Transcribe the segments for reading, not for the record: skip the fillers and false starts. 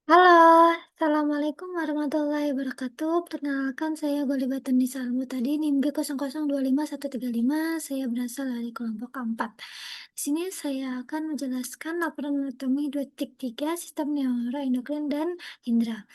Halo, Assalamualaikum warahmatullahi wabarakatuh. Perkenalkan saya Golibatan Nisa Al-Mutadi, NIM B00251135. Saya berasal dari kelompok keempat. Di sini saya akan menjelaskan laporan anatomi 2.3 sistem neuroendokrin dan indera.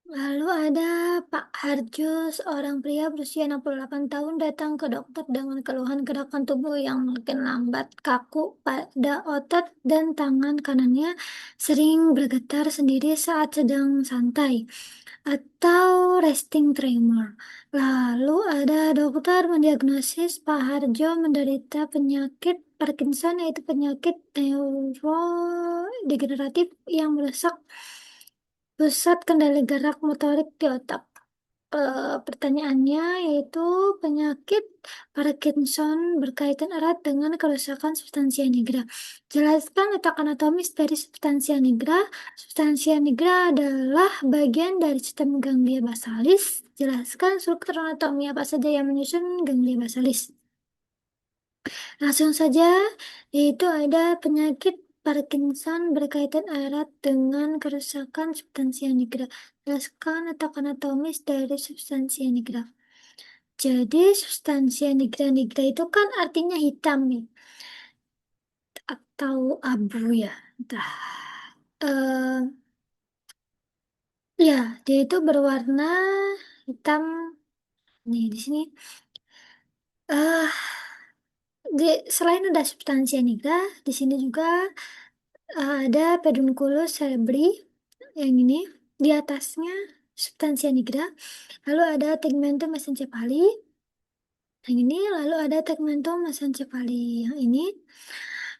Lalu ada Pak Harjo, seorang pria berusia 68 tahun datang ke dokter dengan keluhan gerakan tubuh yang makin lambat, kaku pada otot dan tangan kanannya sering bergetar sendiri saat sedang santai atau resting tremor. Lalu ada dokter mendiagnosis Pak Harjo menderita penyakit Parkinson, yaitu penyakit neurodegeneratif yang merusak pusat kendali gerak motorik di otak. Pertanyaannya yaitu penyakit Parkinson berkaitan erat dengan kerusakan substansia nigra. Jelaskan letak anatomis dari substansia nigra. Substansia nigra adalah bagian dari sistem ganglia basalis. Jelaskan struktur anatomi apa saja yang menyusun ganglia basalis. Langsung saja, yaitu ada penyakit Parkinson berkaitan erat dengan kerusakan substansia nigra. Jelaskan letak anatomis dari substansia nigra. Jadi substansia nigra itu kan artinya hitam nih, atau abu ya. Entah. Eh, ya, dia itu berwarna hitam. Nih di sini. eh Selain ada substansia nigra, di sini juga ada pedunculus cerebri yang ini di atasnya substansia nigra, lalu ada tegmentum mesencepali yang ini, lalu ada tegmentum mesencepali yang ini,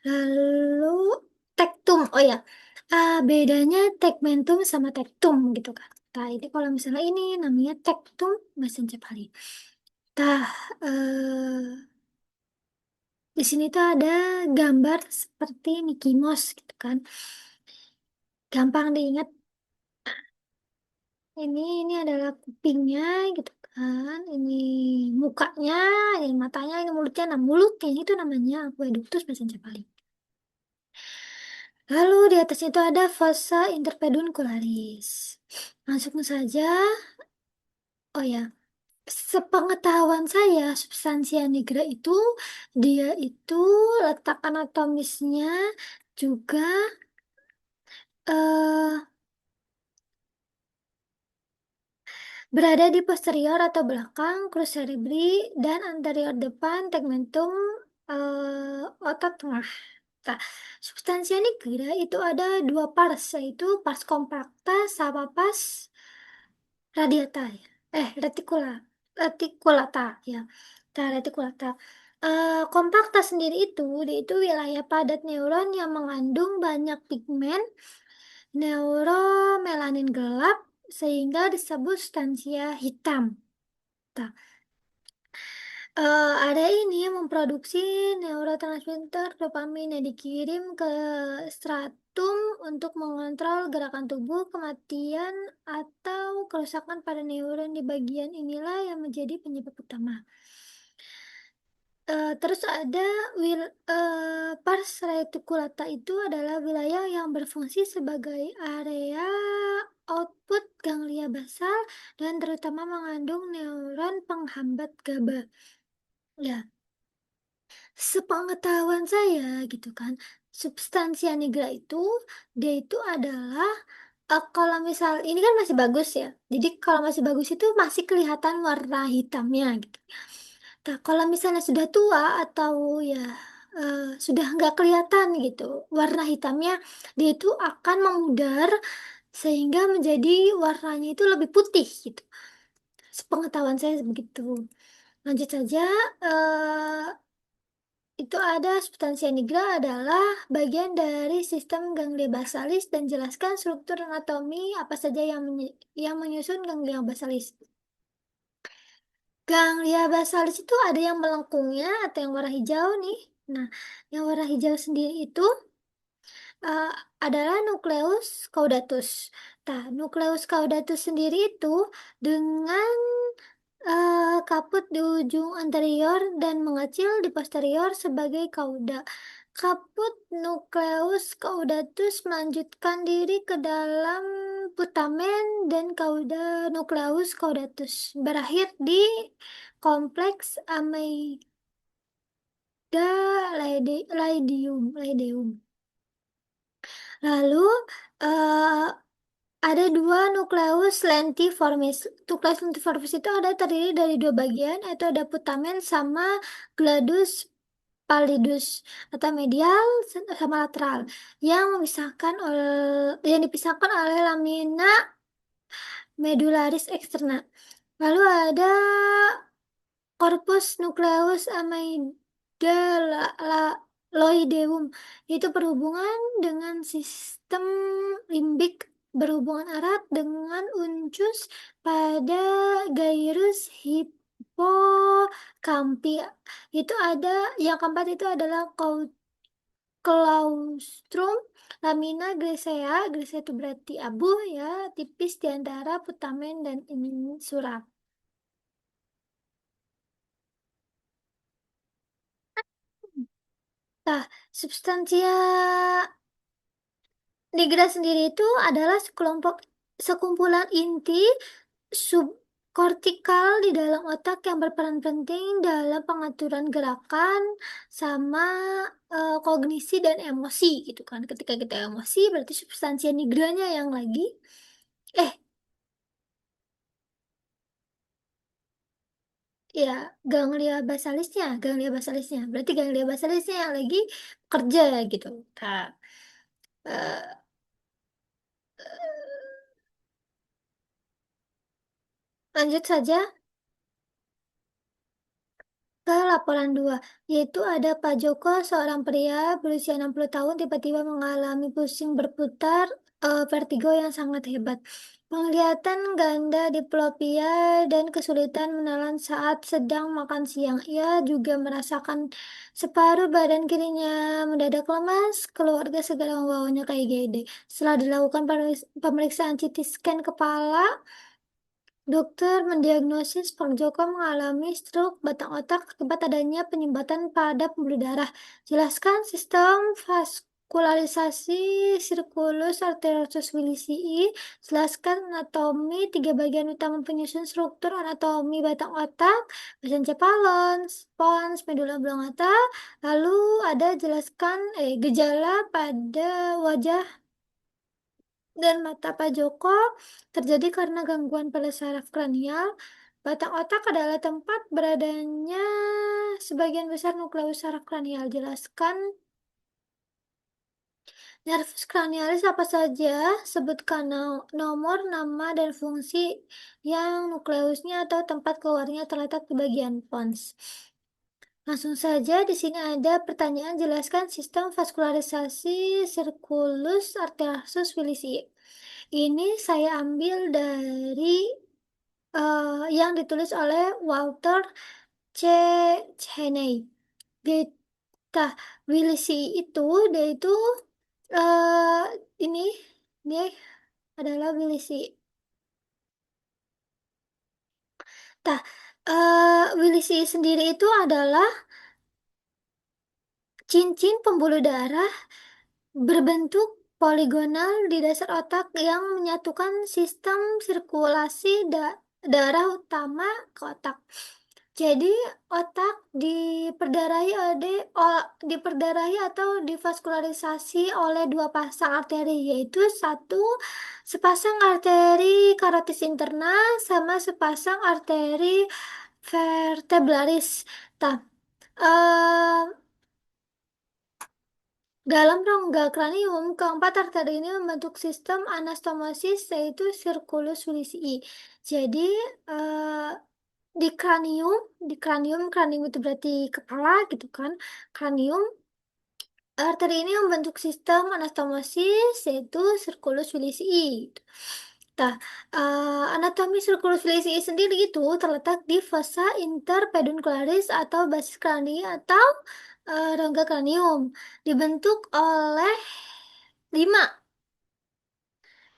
lalu tektum. Oh ya, bedanya tegmentum sama tektum gitu kan. Nah, ini kalau misalnya ini namanya tektum mesencepali. Nah, di sini tuh ada gambar seperti Mickey Mouse gitu kan. Gampang diingat. Ini adalah kupingnya gitu kan. Ini mukanya, ini matanya, ini mulutnya. Nah, mulutnya itu namanya aqueductus mesencephaly. Lalu di atas itu ada fossa interpeduncularis. Langsung saja. Oh ya, sepengetahuan saya, substansia nigra itu dia itu letak anatomisnya juga eh berada di posterior atau belakang crus cerebri dan anterior depan tegmentum otot tengah. Nah, substansia nigra itu ada dua pars, yaitu pars compacta sama pars radiata ya. Reticula, reticulata ya. Nah, reticulata. Compacta sendiri itu, dia itu wilayah padat neuron yang mengandung banyak pigmen neuromelanin gelap sehingga disebut substansia hitam. Nah, ada ini yang memproduksi neurotransmitter dopamin yang dikirim ke stratum untuk mengontrol gerakan tubuh, kematian, atau kerusakan pada neuron di bagian inilah yang menjadi penyebab utama. Terus ada pars reticulata itu adalah wilayah yang berfungsi sebagai area output ganglia basal dan terutama mengandung neuron penghambat GABA. Ya, sepengetahuan saya gitu kan, substansia nigra itu dia itu adalah kalau misal ini kan masih bagus ya. Jadi kalau masih bagus itu masih kelihatan warna hitamnya gitu. Nah, kalau misalnya sudah tua atau ya sudah nggak kelihatan gitu warna hitamnya, dia itu akan memudar sehingga menjadi warnanya itu lebih putih gitu. Sepengetahuan saya begitu. Lanjut saja, eh, itu ada substansia nigra adalah bagian dari sistem ganglia basalis dan jelaskan struktur anatomi apa saja yang menyusun ganglia basalis. Ganglia basalis itu ada yang melengkungnya atau yang warna hijau nih. Nah, yang warna hijau sendiri itu eh, adalah nukleus caudatus. Nah, nukleus caudatus sendiri itu dengan kaput di ujung anterior dan mengecil di posterior sebagai kauda. Kaput nukleus caudatus melanjutkan diri ke dalam putamen dan cauda nukleus caudatus berakhir di kompleks amida laidium. Lalu eh, ada dua nukleus lentiformis. Nukleus lentiformis itu ada terdiri dari dua bagian, yaitu ada putamen sama gladus pallidus atau medial sama lateral yang dipisahkan oleh lamina medullaris externa. Lalu ada corpus nucleus amygdaloideum itu berhubungan dengan sistem limbik berhubungan erat dengan uncus pada gyrus hippocampy. Itu ada yang keempat itu adalah claustrum lamina glycea. Glycea itu berarti abu ya, tipis di antara putamen dan insula. Nah, substansia nigra sendiri itu adalah sekumpulan inti subkortikal di dalam otak yang berperan penting dalam pengaturan gerakan sama kognisi dan emosi gitu kan. Ketika kita emosi berarti substansia nigranya yang lagi eh ya ganglia basalisnya berarti ganglia basalisnya yang lagi kerja gitu. Nah, eh, lanjut saja ke laporan 2, yaitu ada Pak Joko, seorang pria berusia 60 tahun tiba-tiba mengalami pusing berputar vertigo yang sangat hebat. Penglihatan ganda diplopia dan kesulitan menelan saat sedang makan siang. Ia juga merasakan separuh badan kirinya mendadak lemas. Keluarga segera membawanya ke IGD. Setelah dilakukan pemeriksaan CT scan kepala, dokter mendiagnosis Pak Joko mengalami stroke batang otak akibat adanya penyumbatan pada pembuluh darah. Jelaskan sistem vaskularisasi sirkulus arteriosus Wilisii. Jelaskan anatomi tiga bagian utama penyusun struktur anatomi batang otak, mesencephalon, pons, medula oblongata. Lalu ada jelaskan gejala pada wajah dan mata Pak Joko terjadi karena gangguan pada saraf kranial. Batang otak adalah tempat beradanya sebagian besar nukleus saraf kranial. Jelaskan nervus cranialis apa saja, sebutkan nomor, nama, dan fungsi yang nukleusnya atau tempat keluarnya terletak di bagian pons. Langsung saja, di sini ada pertanyaan, jelaskan sistem vaskularisasi sirkulus arteriosus Wilisii. Ini saya ambil dari yang ditulis oleh Walter C. Cheney. Nah, Wilisii itu, dia itu eh ini dia adalah Wilisii. Nah, Wilisii sendiri itu adalah cincin pembuluh darah berbentuk poligonal di dasar otak yang menyatukan sistem sirkulasi darah utama ke otak. Jadi otak diperdarahi atau divaskularisasi oleh dua pasang arteri, yaitu sepasang arteri karotis interna sama sepasang arteri vertebralis. Nah, eh, dalam rongga kranium, keempat arteri ini membentuk sistem anastomosis, yaitu sirkulus Wilisii. Jadi, eh, kranium itu berarti kepala gitu kan. Kranium, arteri ini membentuk sistem anastomosis, yaitu sirkulus Wilisii. Nah, anatomi sirkulus Wilisii sendiri itu terletak di fossa interpeduncularis atau basis krani atau rongga kranium, dibentuk oleh lima,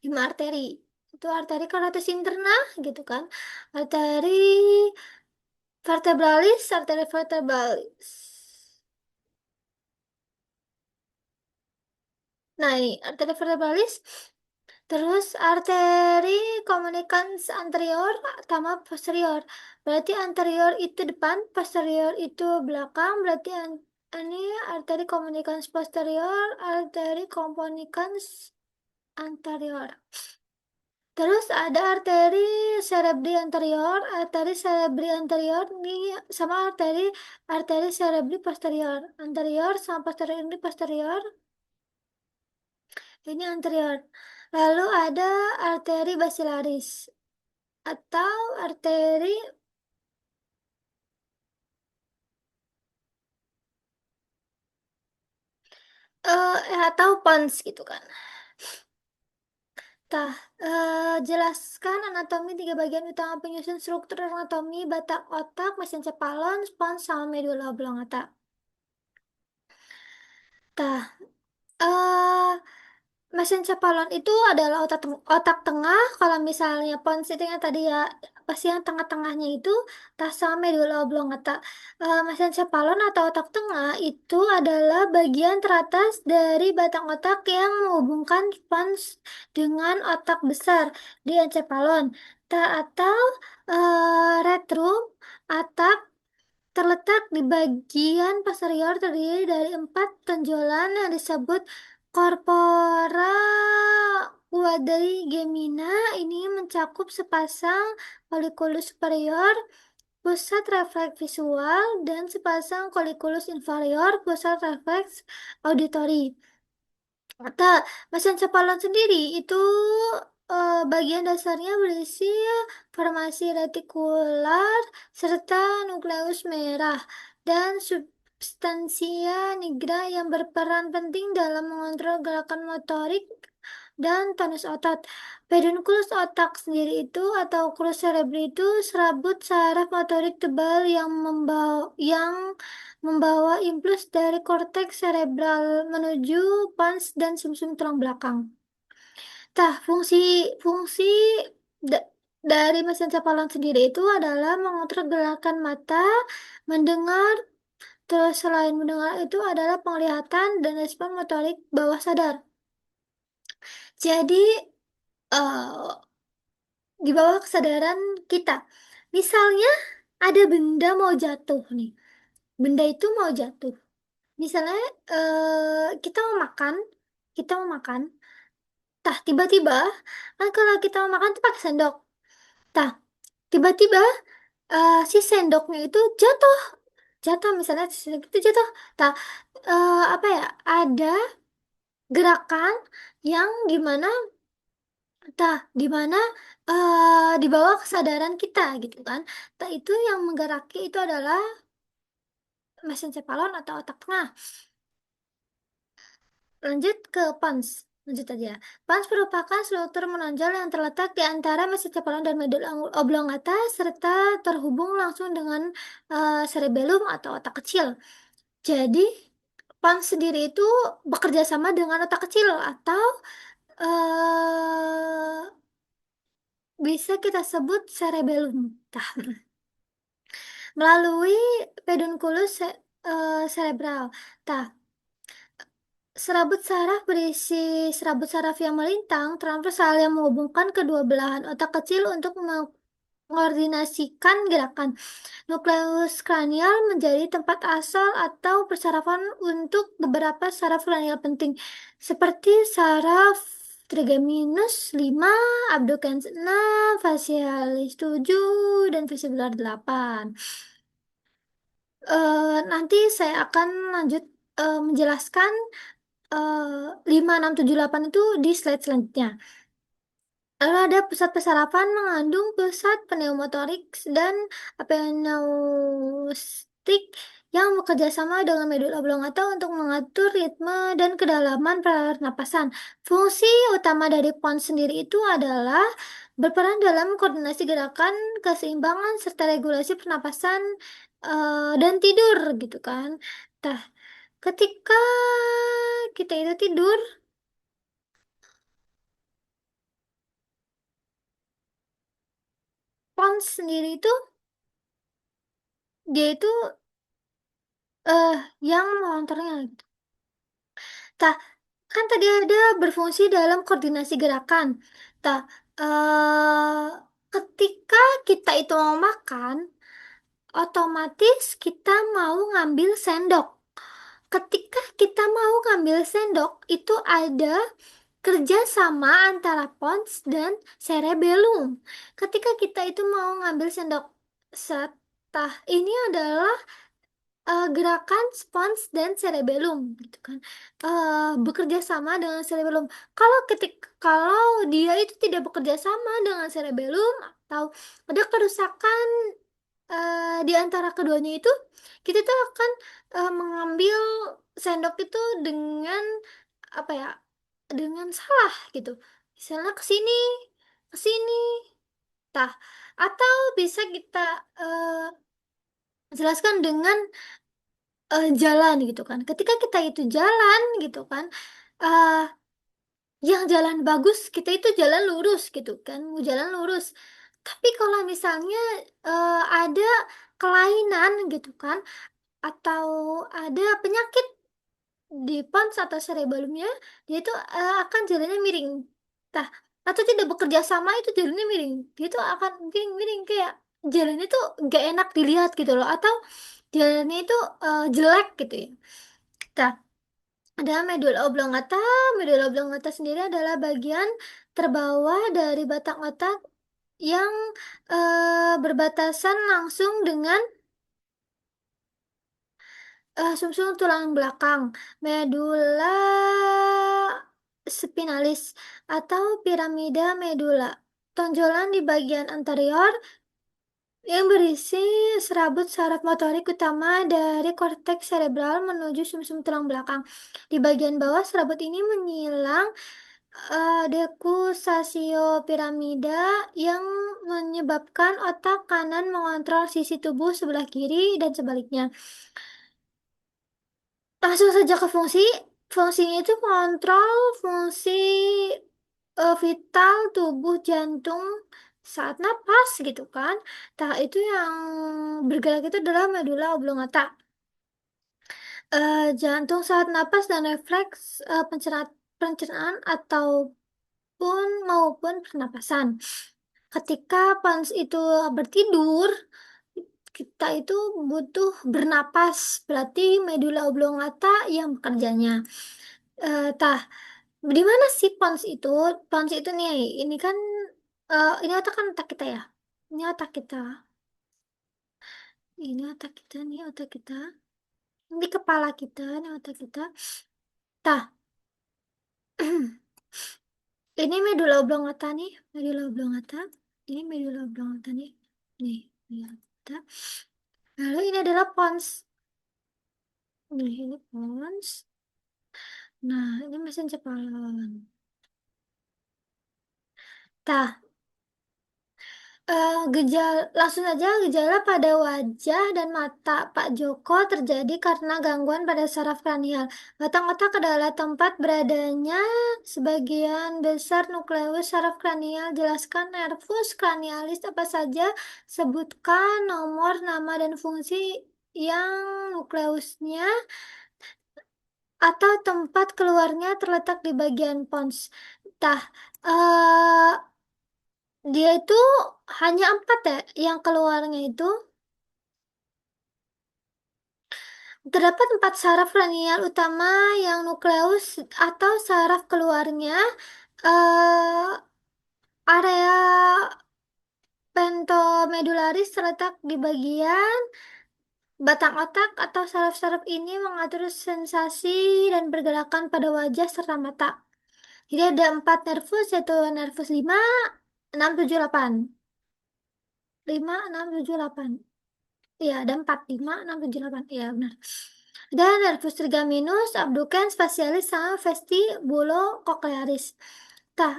lima arteri. Itu arteri carotis interna gitu kan. Arteri arteri vertebralis. Nah, ini arteri vertebralis, terus arteri komunikans anterior sama posterior. Berarti anterior itu depan, posterior itu belakang. Berarti ini arteri komunikans posterior, arteri komunikans anterior. Terus ada arteri cerebri anterior ini sama arteri cerebri posterior. Anterior sama posterior ini posterior, ini anterior. Lalu ada arteri basilaris atau arteri atau pons gitu kan. Tah, jelaskan anatomi tiga bagian utama penyusun struktur anatomi batak otak, mesencephalon, pons, sama medula oblongata. Tah, eh mesencephalon itu adalah otak tengah. Kalau misalnya pons itu yang tadi ya, pasti yang tengah-tengahnya itu tas sama medula oblongata. Mesencephalon atau otak tengah itu adalah bagian teratas dari batang otak yang menghubungkan pons dengan otak besar di encephalon. Atau retrum atap terletak di bagian posterior terdiri dari empat tonjolan yang disebut corpora quadrigemina. Ini mencakup sepasang colliculus superior, pusat refleks visual, dan sepasang colliculus inferior, pusat refleks auditori. Kata mesencephalon sendiri itu bagian dasarnya berisi formasi retikular serta nukleus merah dan substansia nigra yang berperan penting dalam mengontrol gerakan motorik dan tonus otot. Pedunculus otak sendiri itu atau oculus cerebri itu serabut saraf motorik tebal yang membawa impuls dari korteks cerebral menuju pons dan sumsum tulang belakang. Nah, fungsi da- dari mesin cephalon sendiri itu adalah mengontrol gerakan mata, mendengar, terus selain mendengar itu adalah penglihatan dan respon motorik bawah sadar. Jadi, eh, di bawah kesadaran kita. Misalnya ada benda mau jatuh nih. Benda itu mau jatuh. Misalnya kita mau makan, kita mau makan. Tah, tiba-tiba kan kalau kita mau makan tuh pakai sendok. Tah, tiba-tiba si sendoknya itu jatuh. Jatuh misalnya si sendok itu jatuh. Tah, apa ya? Ada gerakan yang dimana di mana di bawah kesadaran kita gitu kan. Tah, itu yang menggerakkan itu adalah mesencephalon atau otak tengah. Lanjut ke pons. Lanjut aja. Pons merupakan struktur menonjol yang terletak di antara mesencephalon dan medula oblongata serta terhubung langsung dengan cerebellum atau otak kecil. Jadi, pons sendiri itu bekerja sama dengan otak kecil atau eh, bisa kita sebut cerebellum. Tah, melalui pedunculus cerebral. Tah, serabut saraf berisi serabut saraf yang melintang transversal yang menghubungkan kedua belahan otak kecil untuk mengkoordinasikan gerakan. Nukleus kranial menjadi tempat asal atau persarafan untuk beberapa saraf kranial penting, seperti saraf trigeminus 5, abducens 6, facialis 7, dan vestibular 8. Nanti saya akan lanjut menjelaskan 5, 6, 7, 8 itu di slide selanjutnya. Lalu ada pusat pesarafan mengandung pusat pneumotorik dan apeneustik yang bekerja sama dengan medula oblongata untuk mengatur ritme dan kedalaman pernapasan. Fungsi utama dari pons sendiri itu adalah berperan dalam koordinasi gerakan, keseimbangan, serta regulasi pernapasan dan tidur gitu kan. Nah, ketika kita itu tidur, pons sendiri itu dia itu yang mengontrolnya gitu. kan tadi ada berfungsi dalam koordinasi gerakan. Nah, eh, ketika kita itu mau makan, otomatis kita mau ngambil sendok. Ketika kita mau ngambil sendok, itu ada kerjasama antara pons dan cerebellum. Ketika kita itu mau ngambil sendok, setah ini adalah gerakan spons dan cerebellum gitu kan. Bekerja sama dengan cerebellum. Kalau dia itu tidak bekerja sama dengan cerebellum atau ada kerusakan di antara keduanya itu, kita tuh akan mengambil sendok itu dengan apa ya, dengan salah gitu. Misalnya ke sini, ke sini, tah, atau bisa kita jelaskan dengan jalan gitu kan. Ketika kita itu jalan gitu kan, eh yang jalan bagus kita itu jalan lurus gitu kan, mau jalan lurus. Tapi kalau misalnya ada kelainan gitu kan, atau ada penyakit di pons atau cerebellumnya, dia itu akan jalannya miring. Nah, atau tidak bekerja sama itu jalannya miring. Dia itu akan miring-miring kayak jalannya itu gak enak dilihat gitu loh, atau jalannya itu jelek gitu ya. Nah, ada medulla oblongata. Medulla oblongata sendiri adalah bagian terbawah dari batang otak yang berbatasan langsung dengan sumsum tulang belakang, medulla spinalis atau piramida medulla. Tonjolan di bagian anterior yang berisi serabut saraf motorik utama dari korteks cerebral menuju sumsum tulang belakang. Di bagian bawah serabut ini menyilang dekusasio piramida yang menyebabkan otak kanan mengontrol sisi tubuh sebelah kiri dan sebaliknya. Langsung saja ke fungsi. Fungsinya itu kontrol fungsi vital tubuh jantung saat napas gitu kan. Nah, itu yang bergerak itu adalah medulla oblongata. Jantung saat napas dan refleks pencernaan ataupun maupun pernapasan. Ketika pons itu bertidur, kita itu butuh bernapas, berarti medulla oblongata yang bekerjanya. Tah, di mana sih pons itu? Pons itu nih, ini kan, ini otak kan otak kita ya. Ini otak kita. Ini otak kita, nih otak kita. Ini kepala kita, ini otak kita. Tah, ini medulla oblongata nih, medulla oblongata. Ini medulla oblongata nih. Nih, medulla oblongata. Lalu ini adalah pons. Nih, ini pons. Nah, ini mesin cepalan. Tah, langsung saja gejala pada wajah dan mata Pak Joko terjadi karena gangguan pada saraf kranial. Batang otak adalah tempat beradanya sebagian besar nukleus saraf kranial. Jelaskan nervus cranialis apa saja, sebutkan nomor, nama, dan fungsi yang nukleusnya atau tempat keluarnya terletak di bagian pons. Tah, eh dia itu hanya empat ya, yang keluarnya itu terdapat empat saraf kranial utama yang nukleus atau saraf keluarnya eh, area pentomedularis terletak di bagian batang otak atau saraf-saraf ini mengatur sensasi dan pergerakan pada wajah serta mata. Jadi ada empat nervus yaitu nervus 5, 6, 7, 8. 5, 6, 7, 8. Iya, ada 4, 5, 6, 7, 8. Iya, benar. Dan nervus trigeminus, abducens, facialis, sama vestibulocochlearis. Nah,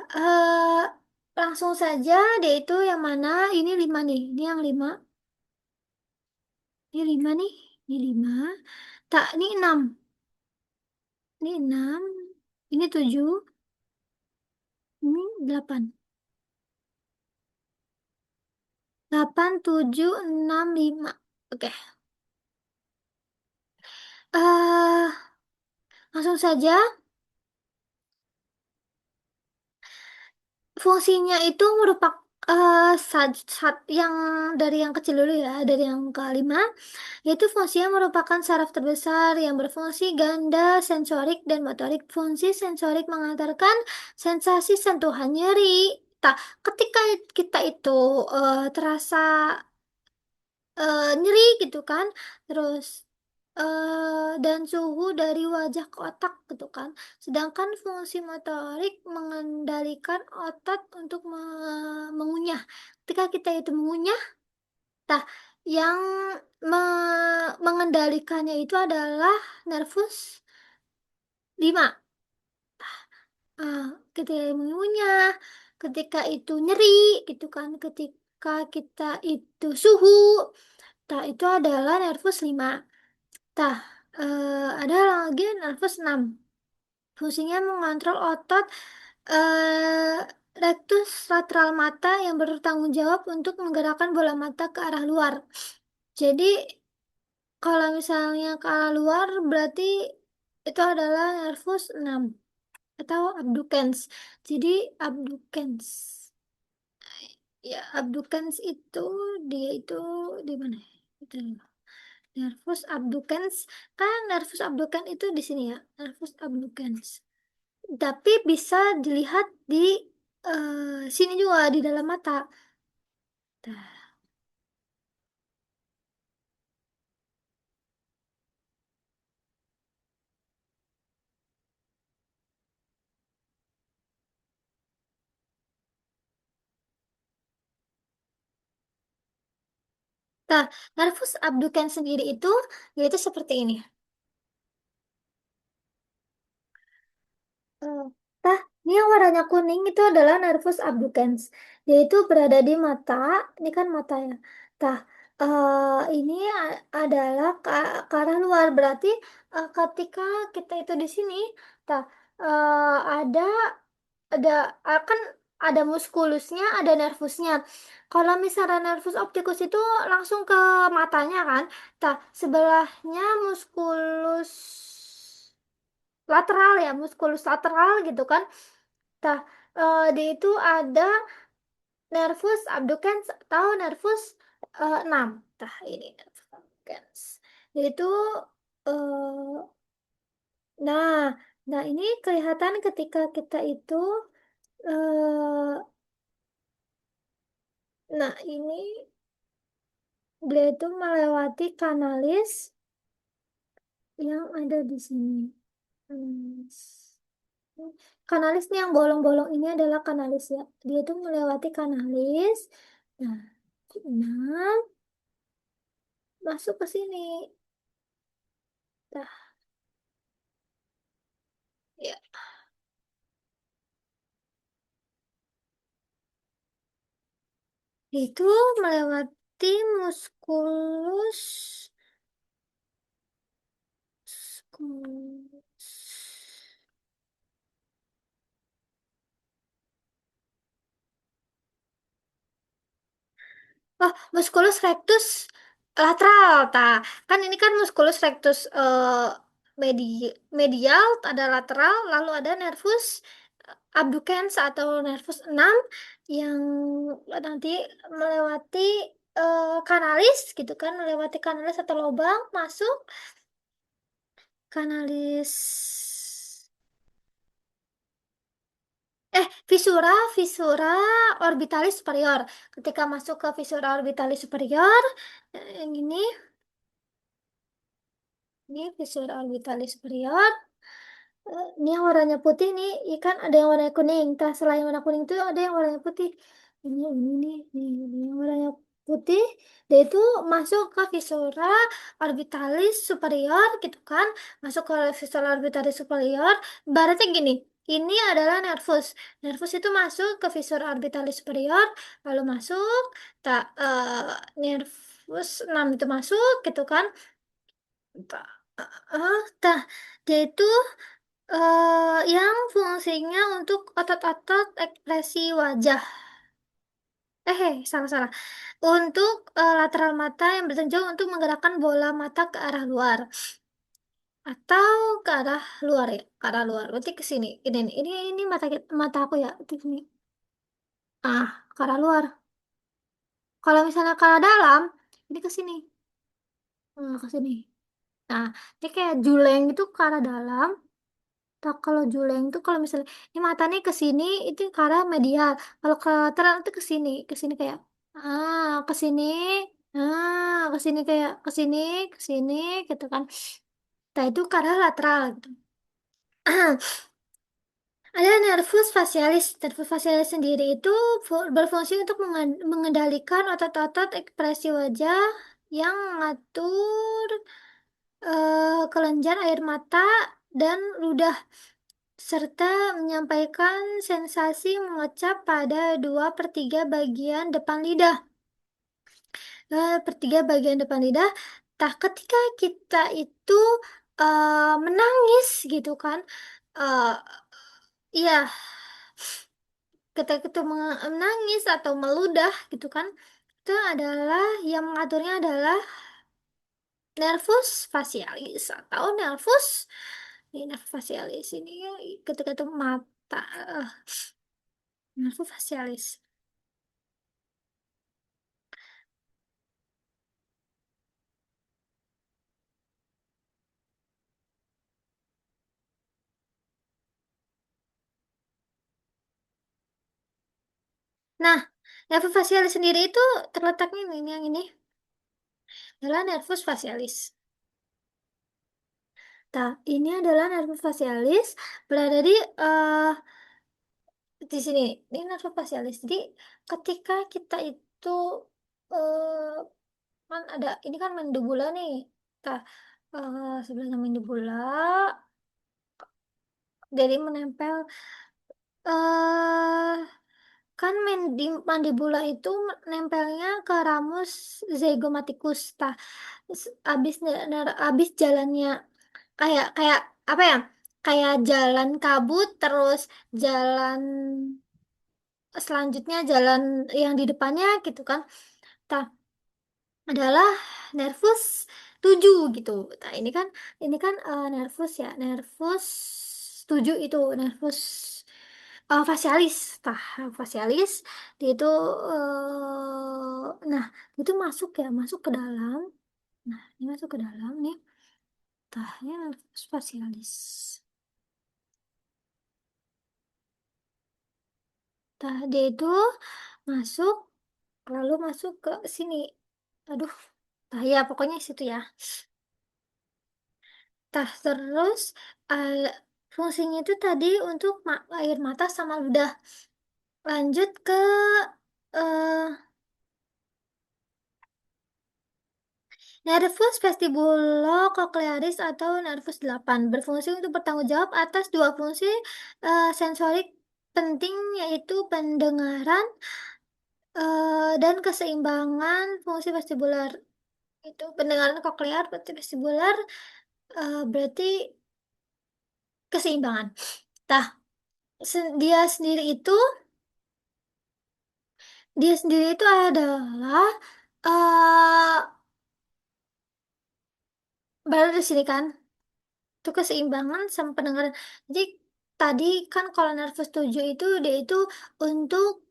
langsung saja dia itu yang mana? Ini 5 nih. Ini yang 5. Ini 5 nih. Ini 5. Tak, ini 6. Ini 6. Ini 7. Ini 8. 8, 7, 6, 5. Oke. eh Langsung saja. Fungsinya itu merupakan yang dari yang kecil dulu ya, dari yang kelima, yaitu fungsinya merupakan saraf terbesar yang berfungsi ganda sensorik dan motorik. Fungsi sensorik mengantarkan sensasi sentuhan nyeri. Tak, ketika kita itu terasa nyeri gitu kan, terus dan suhu dari wajah ke otak gitu kan. Sedangkan fungsi motorik mengendalikan otot untuk mengunyah. Ketika kita itu mengunyah, nah yang mengendalikannya itu adalah nervus 5. Ah, ketika mengunyah, ketika itu nyeri gitu kan, ketika kita itu suhu, nah itu adalah nervus 5. Nah, ada lagi nervus 6. Fungsinya mengontrol otot rectus lateral mata yang bertanggung jawab untuk menggerakkan bola mata ke arah luar. Jadi, kalau misalnya ke arah luar berarti itu adalah nervus 6 atau abducens. Jadi, abducens. Ya, abducens itu dia itu di mana? Itu. Nervus abducens, kan nervus abducens itu di sini ya, nervus abducens. Tapi bisa dilihat di sini juga di dalam mata. Nah, nah, nervus abducens sendiri itu yaitu seperti ini. Eh, Nah, ini yang warnanya kuning itu adalah nervus abducens. Dia itu berada di mata, ini kan mata ya. Nah, ini adalah ke arah luar. Berarti ketika kita itu di sini, nah, ada ada akan ada muskulusnya, ada nervusnya. Kalau misalnya nervus optikus itu langsung ke matanya kan, nah sebelahnya muskulus lateral ya, muskulus lateral gitu kan. Nah, dia itu ada nervus abducens atau nervus 6. Nah, ini nervus abducens. Dia itu nah, nah ini kelihatan ketika kita itu eh nah ini dia itu melewati kanalis yang ada di sini. Hmm. Kanalis nih yang bolong-bolong ini adalah kanalis ya. Dia itu melewati kanalis. Nah, nah masuk ke sini. Nah, ya. Itu melewati muskulus. Muskulus. Oh, musculus rectus lateral, ta. Kan ini kan musculus rectus medial, ada lateral, lalu ada nervus abducens atau nervus 6 yang nanti melewati kanalis gitu kan, melewati kanalis atau lubang masuk kanalis visura visura orbitalis superior. Ketika masuk ke visura orbitalis superior, yang ini visura orbitalis superior. Ini yang warnanya putih nih, ikan ada yang warna kuning. Nah, selain warna kuning itu ada yang warnanya putih. Ini nih, ini yang warnanya putih. Dia itu masuk ke visura orbitalis superior gitu kan. Masuk ke visura orbitalis superior. Berarti gini, ini adalah nervus. Nervus itu masuk ke visura orbitalis superior, lalu masuk, tak nervus 6 itu masuk gitu kan. Tak, tah, dia itu yang fungsinya untuk otot-otot ekspresi wajah. Salah-salah. Untuk lateral mata yang bertujuan untuk menggerakkan bola mata ke arah luar atau ke arah luar ya, ke arah luar. Berarti ke sini. Ini mata mata aku ya, di sini. ke arah luar. Kalau misalnya ke arah dalam, ini ke sini. Ke sini. Nah, ini kayak juleng itu ke arah dalam. Tak kalau juleng itu kalau misalnya ini matanya ke sini itu ke arah medial. Kalau ke lateral itu ke sini kayak ke sini, ke sini kayak ke sini gitu kan. Nah, itu ke arah lateral gitu. Ada nervus facialis. Nervus facialis sendiri itu berfungsi untuk mengendalikan otot-otot ekspresi wajah yang mengatur kelenjar air mata dan ludah serta menyampaikan sensasi mengecap pada 2/3 bagian depan lidah. Pertiga bagian depan lidah. Nah, ketika kita itu menangis gitu kan, eh iya, ketika itu menangis atau meludah gitu kan, itu adalah yang mengaturnya adalah nervus facialis atau nervus facialis ini ketika itu mata, eh, nervus facialis. Nah, nervus facialis sendiri itu terletaknya ini yang ini adalah nervus facialis. Nah, ini adalah nervus facialis berada di sini. Ini nervus facialis. Jadi, ketika kita itu eh, kan ada ini kan mandibula nih. Nah, sebelahnya mandibula jadi menempel eh kan mandibula itu nempelnya ke ramus zygomaticus. Nah, abis jalannya kayak kayak apa ya? Kayak jalan kabut terus jalan selanjutnya jalan yang di depannya gitu kan. Nah, adalah nervus 7 gitu. Nah, ini kan nervus ya, nervus 7 itu nervus facialis. Nah, facialis dia itu nah, itu masuk ya, masuk ke dalam. Nah, ini masuk ke dalam nih. Nah, ini nervus facialis. Nah, dia itu masuk lalu masuk ke sini. Aduh, nah ya pokoknya situ ya. Nah, terus eh, fungsinya itu tadi untuk air mata sama ludah. Lanjut ke eh, nervus vestibulocochlearis atau nervus 8 berfungsi untuk bertanggung jawab atas dua fungsi sensorik penting yaitu pendengaran dan keseimbangan fungsi vestibular. Itu pendengaran koklear berarti vestibular berarti keseimbangan. Nah, dia sendiri itu adalah eh baru di sini kan itu keseimbangan sama pendengaran. Jadi tadi kan kalau nervus 7 itu dia itu untuk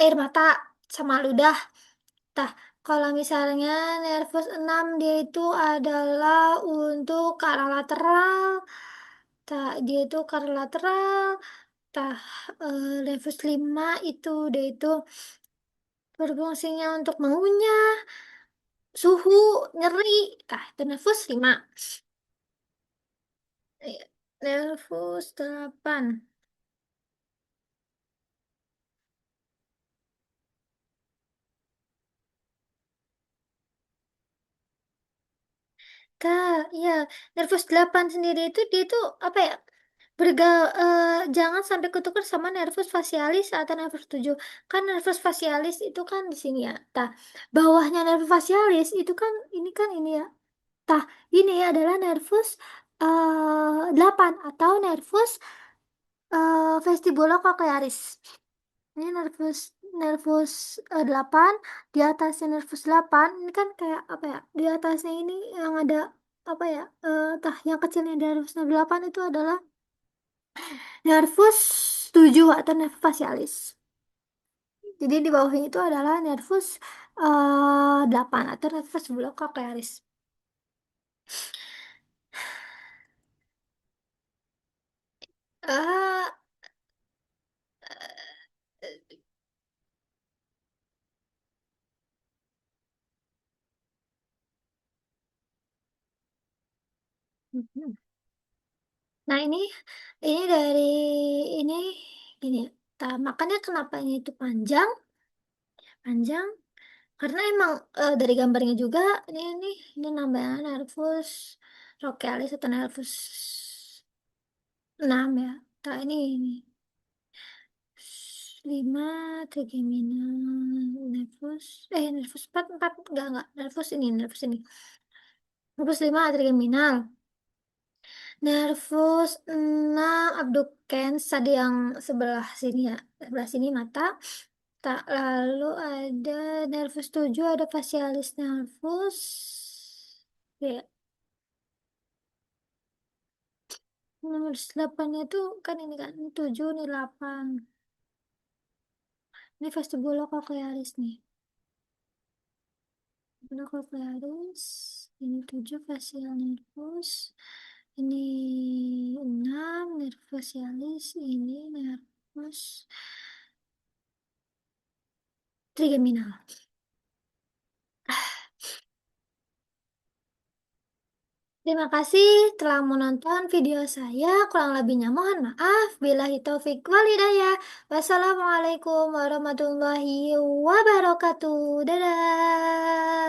air mata sama ludah. Nah, kalau misalnya nervus 6 dia itu adalah untuk ke arah lateral. Nah, dia itu ke arah lateral. Nah, nervus 5 itu dia itu berfungsinya untuk mengunyah, suhu, nyeri. Nah, itu nervus 5. Eh, Nervus 8. Iya, nervus 8 sendiri itu dia itu apa ya? Berga, jangan sampai ketukar sama nervus facialis atau nervus 7. Kan nervus facialis itu kan di sini ya. Bawahnya nervus facialis itu kan ini ya. Tah, ini adalah nervus 8 atau nervus vestibulocochlearis. Ini nervus 8 di atasnya nervus 8 ini kan kayak apa ya? Di atasnya ini yang ada apa ya? Yang kecilnya dari nervus 8 itu adalah nervus tujuh atau nervus facialis. Jadi di bawahnya itu adalah nervus 8 atau nervus bulocochlearis. Eh, Nah ini dari ini gini. Makanya kenapa ini itu panjang, panjang karena emang dari gambarnya juga ini namanya nervus trochlearis atau nervus 6 ya. Nah ini 5 trigeminal nervus nervus 4 enggak nervus ini nervus 5 trigeminal nervus 6 abducens tadi yang sebelah sini ya, sebelah sini mata. Tak lalu ada nervus 7 ada facialis nervus. Ya, nomor 8 itu kan ini kan ini 7 nih 8. Ini vestibulocochlearis nih. Vestibulocochlearis. Ini 7 facial nervus. Ini 6 nervus facialis. Ini nervus trigeminal. Terima kasih telah menonton video saya. Kurang lebihnya mohon maaf. Billahi taufik walhidayah. Wassalamualaikum warahmatullahi wabarakatuh. Dadah.